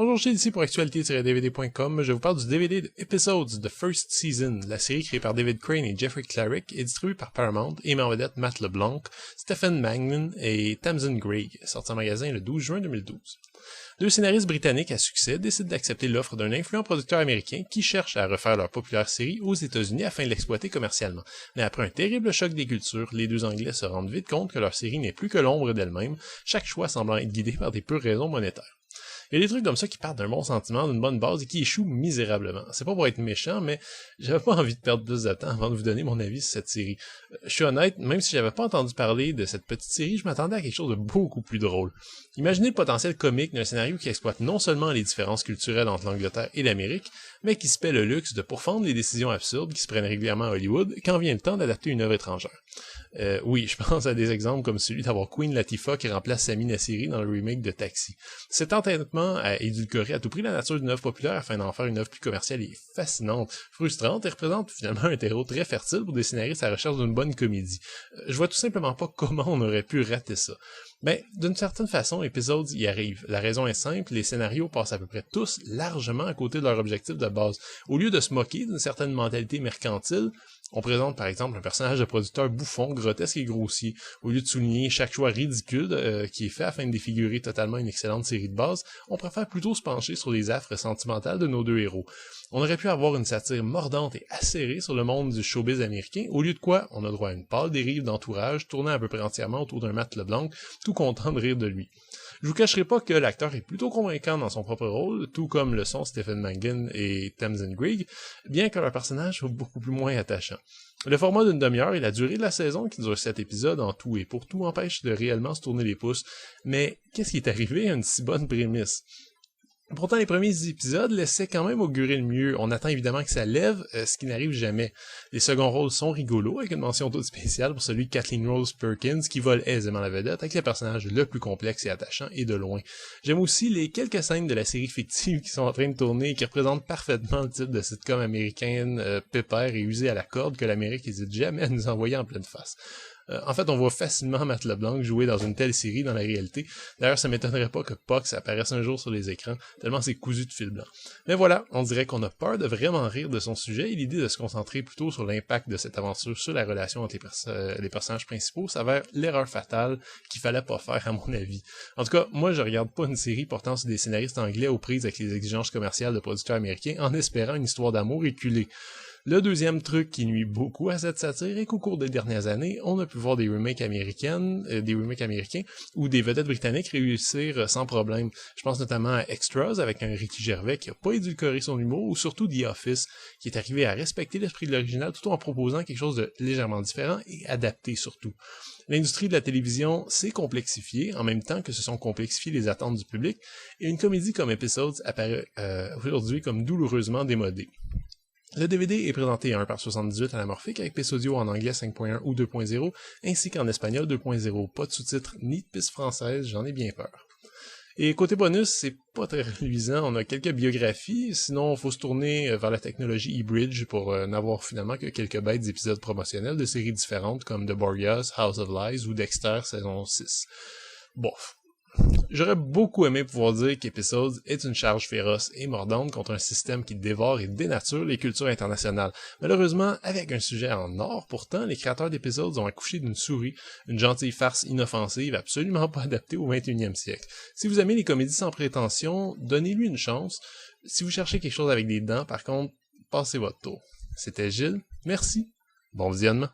Bonjour, je suis ici pour actualité-dvd.com. Je vous parle du DVD de Episodes The First Season, la série créée par David Crane et Jeffrey Clarick et distribuée par Paramount et met en vedette Matt LeBlanc, Stephen Mangan et Tamsin Greig, sorti en magasin le 12 juin 2012. Deux scénaristes britanniques à succès décident d'accepter l'offre d'un influent producteur américain qui cherche à refaire leur populaire série aux États-Unis afin de l'exploiter commercialement. Mais après un terrible choc des cultures, les deux Anglais se rendent vite compte que leur série n'est plus que l'ombre d'elle-même, chaque choix semblant être guidé par des pures raisons monétaires. Il y a des trucs comme ça qui partent d'un bon sentiment, d'une bonne base et qui échouent misérablement. C'est pas pour être méchant, mais j'avais pas envie de perdre plus de temps avant de vous donner mon avis sur cette série. Je suis honnête, même si j'avais pas entendu parler de cette petite série, je m'attendais à quelque chose de beaucoup plus drôle. Imaginez le potentiel comique d'un scénario qui exploite non seulement les différences culturelles entre l'Angleterre et l'Amérique, mais qui se paie le luxe de pourfendre les décisions absurdes qui se prennent régulièrement à Hollywood quand vient le temps d'adapter une œuvre étrangère. Oui, je pense à des exemples comme celui d'avoir Queen Latifah qui remplace Sami Nassiri dans le remake de Taxi. Cet entêtement à édulcorer à tout prix la nature d'une œuvre populaire afin d'en faire une œuvre plus commerciale est fascinante, frustrante et représente finalement un terreau très fertile pour des scénaristes à la recherche d'une bonne comédie. Je vois tout simplement pas comment on aurait pu rater ça. Ben, d'une certaine façon, Episodes y arrive. La raison est simple, les scénarios passent à peu près tous largement à côté de leur objectif de base. Au lieu de se moquer d'une certaine mentalité mercantile, on présente par exemple un personnage de producteur bouffon, grotesque et grossier. Au lieu de souligner chaque choix ridicule qui est fait afin de défigurer totalement une excellente série de base, on préfère plutôt se pencher sur les affres sentimentales de nos deux héros. On aurait pu avoir une satire mordante et acérée sur le monde du showbiz américain, au lieu de quoi on a droit à une pâle dérive d'entourage tournant à peu près entièrement autour d'un Matt LeBlanc, tout content de rire de lui. Je vous cacherai pas que l'acteur est plutôt convaincant dans son propre rôle, tout comme le sont Stephen Mangan et Tamsin Greig, bien que leur personnage soit beaucoup plus moins attachant. Le format d'une demi-heure et la durée de la saison, qui dure 7 épisodes en tout et pour tout, empêche de réellement se tourner les pouces. Mais qu'est-ce qui est arrivé à une si bonne prémisse? Pourtant, les premiers épisodes laissaient quand même augurer le mieux. On attend évidemment que ça lève, ce qui n'arrive jamais. Les seconds rôles sont rigolos, avec une mention toute spéciale pour celui de Kathleen Rose Perkins, qui vole aisément la vedette, avec le personnage le plus complexe et attachant, et de loin. J'aime aussi les quelques scènes de la série fictive qui sont en train de tourner et qui représentent parfaitement le type de sitcom américaine pépère et usé à la corde que l'Amérique n'hésite jamais à nous envoyer en pleine face. En fait, on voit facilement Matt LeBlanc jouer dans une telle série dans la réalité. D'ailleurs, ça m'étonnerait pas que Pox apparaisse un jour sur les écrans, tellement c'est cousu de fil blanc. Mais voilà, on dirait qu'on a peur de vraiment rire de son sujet et l'idée de se concentrer plutôt sur l'impact de cette aventure sur la relation entre les personnages principaux s'avère l'erreur fatale qu'il fallait pas faire à mon avis. En tout cas, moi je regarde pas une série portant sur des scénaristes anglais aux prises avec les exigences commerciales de producteurs américains en espérant une histoire d'amour éculée. Le deuxième truc qui nuit beaucoup à cette satire est qu'au cours des dernières années, on a pu voir des remakes américains ou des vedettes britanniques réussir sans problème. Je pense notamment à Extras avec un Ricky Gervais qui a pas édulcoré son humour, ou surtout The Office qui est arrivé à respecter l'esprit de l'original tout en proposant quelque chose de légèrement différent et adapté surtout. L'industrie de la télévision s'est complexifiée en même temps que se sont complexifiées les attentes du public, et une comédie comme Episodes apparaît aujourd'hui comme douloureusement démodée. Le DVD est présenté à 1/78 anamorphique avec piste audio en anglais 5.1 ou 2.0 ainsi qu'en espagnol 2.0. Pas de sous-titres ni de piste française, j'en ai bien peur. Et côté bonus, c'est pas très reluisant, on a quelques biographies, sinon faut se tourner vers la technologie eBridge pour n'avoir finalement que quelques bêtes d'épisodes promotionnels de séries différentes comme The Boreas, House of Lies ou Dexter saison 6. Bof. J'aurais beaucoup aimé pouvoir dire qu'Episodes est une charge féroce et mordante contre un système qui dévore et dénature les cultures internationales. Malheureusement, avec un sujet en or, pourtant, les créateurs d'Episodes ont accouché d'une souris, une gentille farce inoffensive absolument pas adaptée au 21e siècle. Si vous aimez les comédies sans prétention, donnez-lui une chance. Si vous cherchez quelque chose avec des dents, par contre, passez votre tour. C'était Gilles, merci, bon visionnement.